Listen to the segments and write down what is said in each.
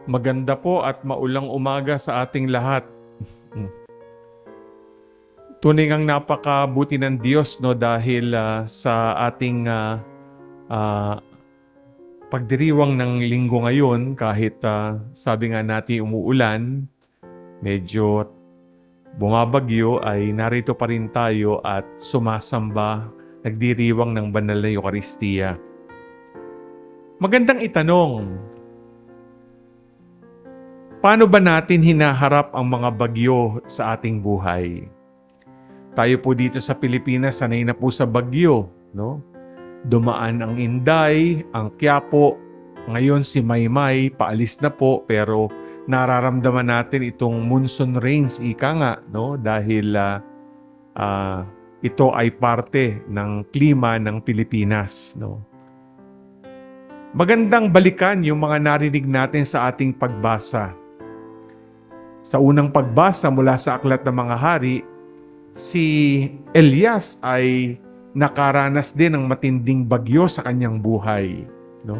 Maganda po at maulang umaga sa ating lahat. Tunay ngang napakabuti ng Diyos, no, dahil sa ating ah, pagdiriwang ng linggo ngayon, kahit sabi nga natin umuulan, medyo bumabagyo, ay narito pa rin tayo at sumasamba, nagdiriwang ng banal na Eucharistia. Magandang itanong, paano ba natin hinaharap ang mga bagyo sa ating buhay? Tayo po dito sa Pilipinas, sanay na po sa bagyo, no? Dumaan ang Inday, ang Quiapo, ngayon si Maymay, paalis na po, pero nararamdaman natin itong monsoon rains, ika nga, no? Dahil ito ay parte ng klima ng Pilipinas, no? Magandang balikan yung mga narinig natin sa ating pagbasa. Sa unang pagbasa mula sa Aklat ng Mga Hari, si Elias ay nakaranas din ng matinding bagyo sa kanyang buhay, no?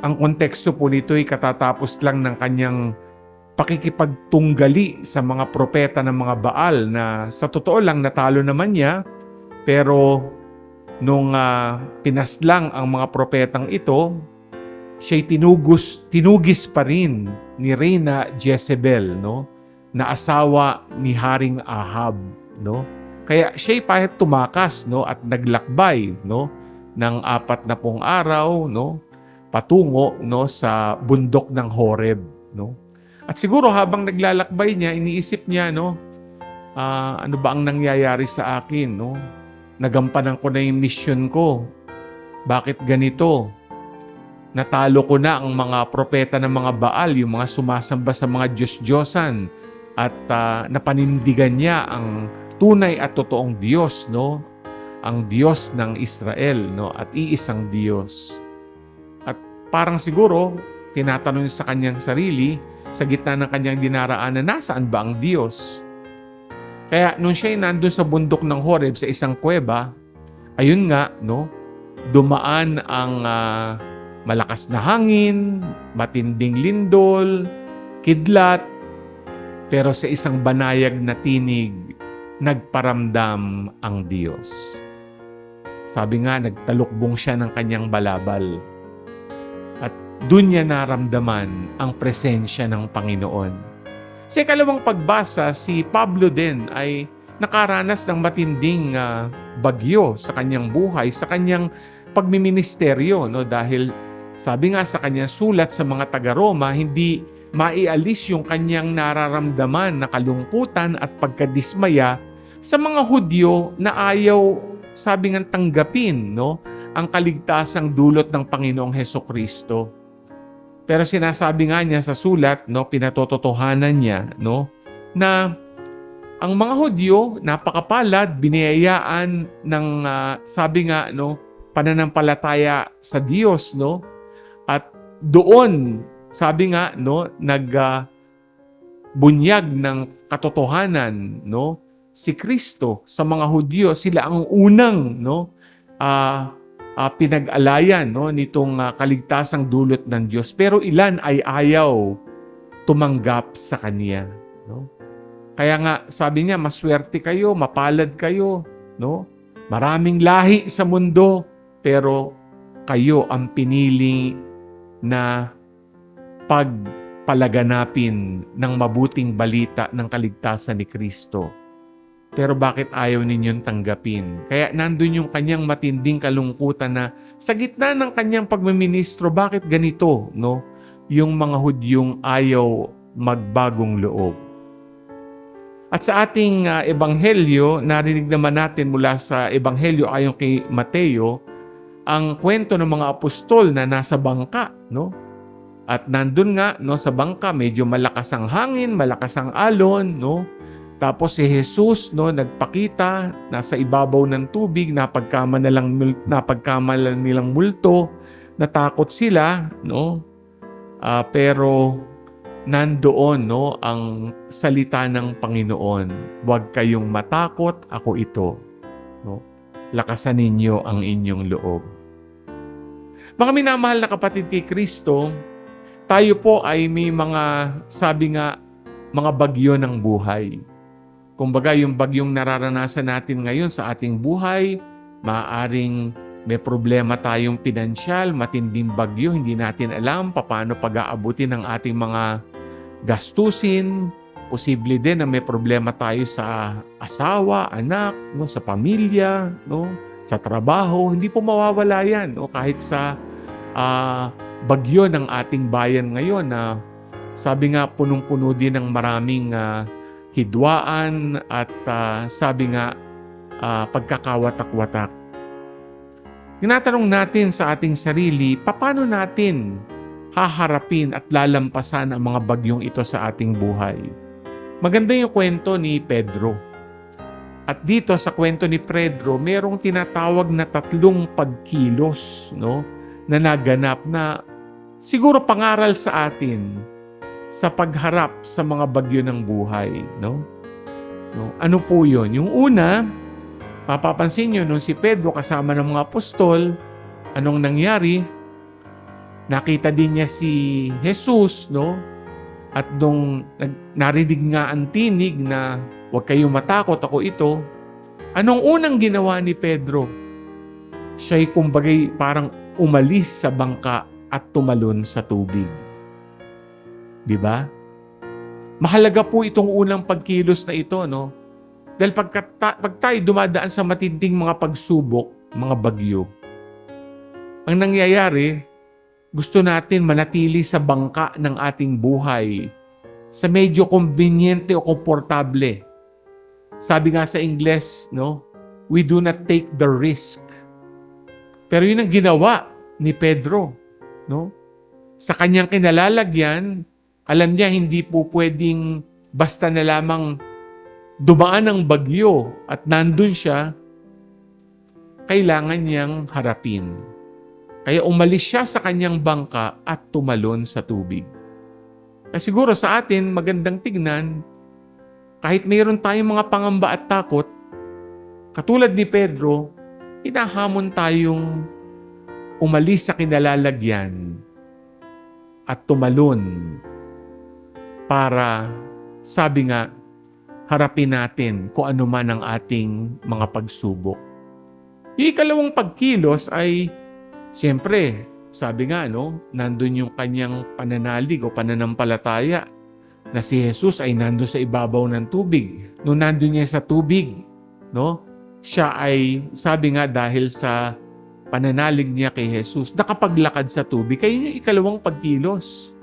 Ang konteksto po nito ay katatapos lang ng kanyang pakikipagtunggali sa mga propeta ng mga Baal na sa totoo lang natalo naman niya, pero nung pinaslang ang mga propetang ito, siya'y tinugis pa rin ni Reyna Jezebel, no? Na asawa ni Haring Ahab, no? Kaya siya'y pahit tumakas, no, at naglakbay, no, ng 40 araw, no, patungo, no, sa bundok ng Horeb, no? At siguro habang naglalakbay niya, iniisip niya, no, ano ba ang nangyayari sa akin, no? Nagampanan ko na yung mission ko. Bakit ganito? Natalo ko na ang mga propeta ng mga Baal, yung mga sumasamba sa mga Diyos-Diyosan, at napanindigan niya ang tunay at totoong Diyos, no? Ang Diyos ng Israel, no? At iisang Diyos. At parang siguro, tinatanong sa kanyang sarili, sa gitna ng kanyang dinaraanan, nasaan ba ang Diyos? Kaya nung siya'y nandun sa bundok ng Horeb sa isang kuweba, ayun nga, no? Dumaan ang malakas na hangin, matinding lindol, kidlat, pero sa isang banayag na tinig, nagparamdam ang Diyos. Sabi nga, nagtalukbong siya ng kanyang balabal. At dun niya naramdaman ang presensya ng Panginoon. Sa ikalawang pagbasa, si Pablo din ay nakaranas ng matinding bagyo sa kanyang buhay, sa kanyang pagmiministeryo, no? Dahil sabi nga sa kanyang sulat sa mga taga-Roma, hindi maialis yung kanyang nararamdaman na kalungkutan at pagkadismaya sa mga Hudyo na ayaw, sabi nga, tanggapin, no, ang kaligtasang dulot ng Panginoong Hesukristo. Pero sinasabi nga niya sa sulat, no, pinatototohanan niya, no, na ang mga Hudyo napakapalad, biniyayaan ng sabi nga, no, pananampalataya sa Diyos, no, at doon sabi nga, no, bunyag ng katotohanan, no, si Kristo sa mga Hudyo. Sila ang unang, no, pinag-alayan, no, nitong kaligtasang dulot ng Diyos. Pero ilan ay ayaw tumanggap sa Kanya, no? Kaya nga sabi niya, maswerte kayo, mapalad kayo, no? Maraming lahi sa mundo, pero kayo ang pinili na pagpalaganapin ng mabuting balita ng kaligtasan ni Kristo. Pero bakit ayaw ninyong tanggapin? Kaya nandun yung kanyang matinding kalungkutan na sa gitna ng kanyang pagmiministro, bakit ganito, no? Yung mga Hudyong ayaw magbagong loob. At sa ating ebanghelyo, narinig naman natin mula sa ebanghelyo ayon kay Mateo, ang kwento ng mga apostol na nasa bangka, no? At nandun nga, no, sa bangka, medyo malakas ang hangin, malakas ang alon, no? Tapos si Jesus, no, nagpakita, nasa ibabaw ng tubig, napagkamalan nilang multo, natakot sila, no? Pero nandoon, no, ang salita ng Panginoon. Huwag kayong matakot, ako ito, no? Lakasan ninyo ang inyong loob. Mga minamahal na kapatid kay Kristo, tayo po ay may mga, sabi nga, mga bagyo ng buhay. Kumbaga, yung bagyong nararanasan natin ngayon sa ating buhay, maaaring may problema tayong pinansyal, matinding bagyo, hindi natin alam paano pag-aabutin ang ating mga gastusin. Posible din na may problema tayo sa asawa, anak, no, sa pamilya, no, sa trabaho. Hindi po mawawala yan. No, kahit sa bagyo ng ating bayan ngayon na sabi nga punong-puno din ng maraming hidwaan at sabi nga pagkakawatak-watak. Tinatanong natin sa ating sarili, paano natin haharapin at lalampasan ang mga bagyong ito sa ating buhay? Maganda yung kwento ni Pedro. At dito sa kwento ni Pedro, merong tinatawag na 3 pagkilos, no, na naganap na siguro pangaral sa atin sa pagharap sa mga bagyo ng buhay, no? Ano po 'yon? Yung una, mapapansin niyo nung si Pedro kasama ng mga apostol, anong nangyari? Nakita din niya si Jesus, no? At nung narinig nga ang tinig na huwag kayong matakot, ako ito, anong unang ginawa ni Pedro? Siya'y kumbagay parang umalis sa bangka at tumalon sa tubig. Di ba? Mahalaga po itong unang pagkilos na ito, no? Dahil pag tayo dumadaan sa matinding mga pagsubok, mga bagyo, ang nangyayari, gusto natin manatili sa bangka ng ating buhay, sa medyo konbinyente o komportable. Sabi nga sa Ingles, no, we do not take the risk. Pero yun ang ginawa ni Pedro, no? Sa kanyang kinalalagyan, alam niya hindi po pwedeng basta na lamang dumaan ang bagyo at nandun siya, kailangan niyang harapin. Kaya umalis siya sa kanyang bangka at tumalon sa tubig. Kasi siguro sa atin, magandang tignan, kahit mayroon tayong mga pangamba at takot, katulad ni Pedro, hinahamon tayong umalis sa kinalalagyan at tumalon para, sabi nga, harapin natin kung ano man ang ating mga pagsubok. Yung ikalawang pagkilos ay, siyempre, sabi nga, no, nandun yung kanyang pananalig o pananampalataya na si Jesus ay nandun sa ibabaw ng tubig. Nung nandun niya sa tubig, no, siya ay, sabi nga, dahil sa pananalig niya kay Jesus, nakapaglakad sa tubig. Kaya yung ikalawang pagkilos.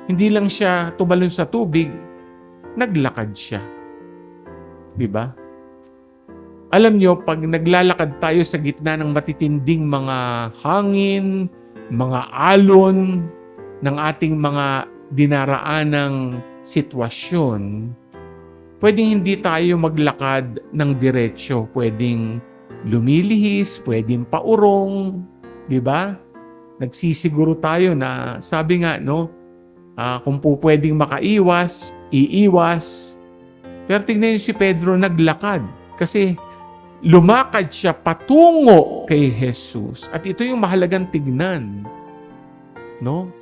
Hindi lang siya tumalon sa tubig, naglakad siya. Diba? Alam nyo, pag naglalakad tayo sa gitna ng matitinding mga hangin, mga alon, ng ating mga dinaraanang sitwasyon, pwedeng hindi tayo maglakad ng diretsyo. Pwedeng lumilihis, pwedeng paurong, di ba? Nagsisiguro tayo na, sabi nga, no, kung po pwedeng makaiwas, iiwas. Pero tingnan niyo si Pedro naglakad kasi lumakad siya patungo kay Jesus. At ito yung mahalagang tignan. No?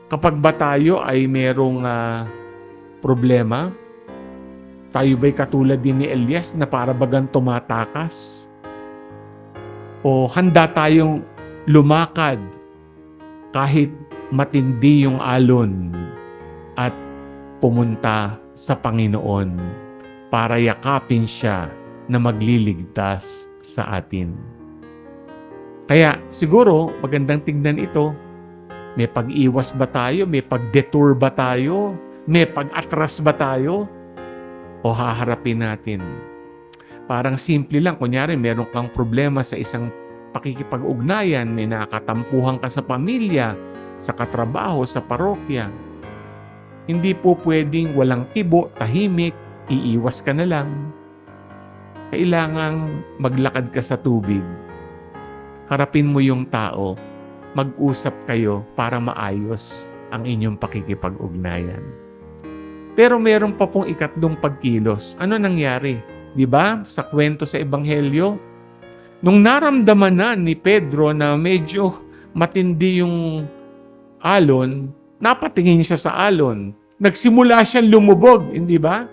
Kapag ba tayo ay merong problema, tayo ba'y katulad din ni Elias na para bagang tumatakas? O handa tayong lumakad kahit matindi yung alon at pumunta sa Panginoon para yakapin siya na magliligtas sa atin. Kaya siguro magandang tignan ito. May pag-iwas ba tayo? May pag-detour ba tayo? May pag-atras ba tayo? O haharapin natin? Parang simple lang. Kunyari, meron kang problema sa isang pakikipag-ugnayan, may nakatampuhan ka sa pamilya, sa katrabaho, sa parokya. Hindi po pwedeng walang kibo, tahimik, iiwas ka na lang. Kailangang maglakad ka sa tubig. Harapin mo yung tao. Mag-usap kayo para maayos ang inyong pakikipag-ugnayan. Pero meron pa pong ikatlong pagkilos. Ano nangyari? Di ba? Sa kwento sa Ebanghelyo, nung naramdaman na ni Pedro na medyo matindi yung alon, napatingin siya sa alon. Nagsimula siyang lumubog, hindi ba?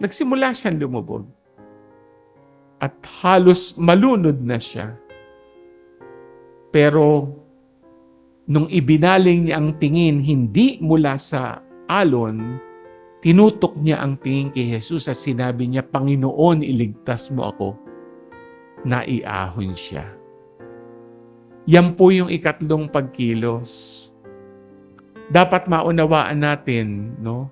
Nagsimula siyang lumubog. At halos malunod na siya. Pero nung ibinaling niya ang tingin hindi mula sa alon, tinutok niya ang tingin kay Jesus at sinabi niya, Panginoon, iligtas mo ako. Naiahon siya. Yan po yung ikatlong pagkilos. Dapat maunawaan natin, no,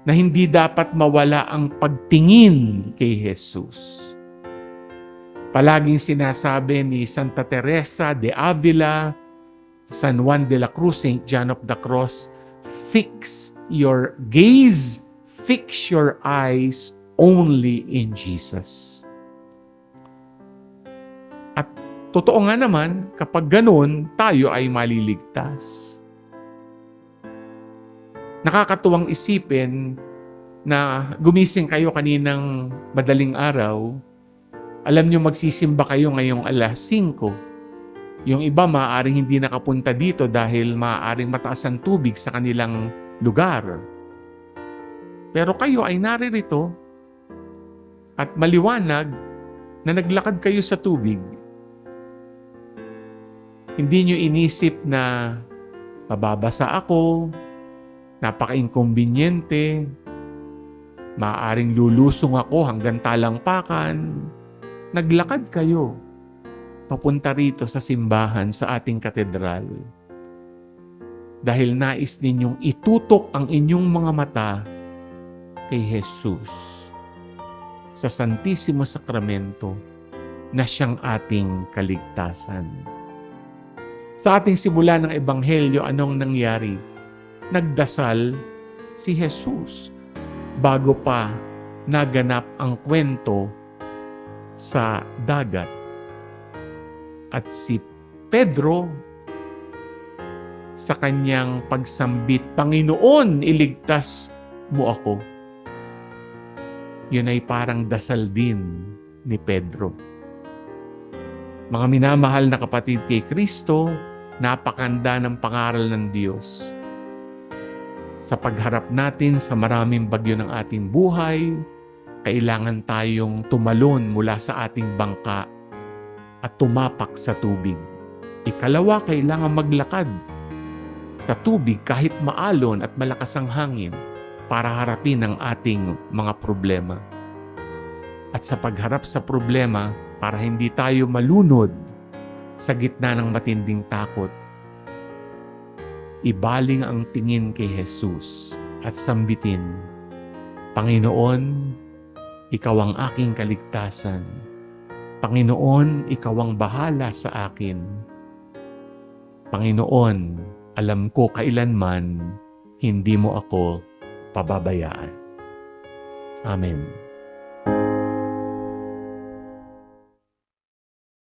na hindi dapat mawala ang pagtingin kay Jesus. Palaging sinasabi ni Santa Teresa de Avila, San Juan de la Cruz, St. John of the Cross, fix your gaze, fix your eyes only in Jesus. At totoo nga naman, kapag ganun, tayo ay maliligtas. Nakakatuwang isipin na gumising kayo kaninang madaling araw, alam nyo magsisimba kayo ngayong alas 5. Yung iba maaaring hindi nakapunta dito dahil maaaring mataas ang tubig sa kanilang lugar. Pero kayo ay naririto at maliwanag na naglakad kayo sa tubig. Hindi nyo inisip na mababasa ako, napaka-inconveniente, maaaring lulusong ako hanggang talampakan. Naglakad kayo papunta rito sa simbahan sa ating katedral. Dahil nais ninyong itutok ang inyong mga mata kay Jesus sa Santissimo Sacramento na siyang ating kaligtasan. Sa ating simula ng Ebanghelyo, anong nangyari? Nagdasal si Jesus bago pa naganap ang kwento sa dagat. At si Pedro, sa kanyang pagsambit, Panginoon, iligtas mo ako. Yun ay parang dasal din ni Pedro. Mga minamahal na kapatid kay Kristo, napakanda ng pangaral ng Diyos. Sa pagharap natin sa maraming bagyo ng ating buhay, kailangan tayong tumalon mula sa ating bangka at tumapak sa tubig. Ikalawa, kailangan maglakad sa tubig kahit maalon at malakas ang hangin para harapin ang ating mga problema. At sa pagharap sa problema, para hindi tayo malunod sa gitna ng matinding takot, ibaling ang tingin kay Jesus at sambitin, Panginoon, Ikaw ang aking kaligtasan. Panginoon, Ikaw ang bahala sa akin. Panginoon, alam ko kailanman hindi mo ako pababayaan. Amen.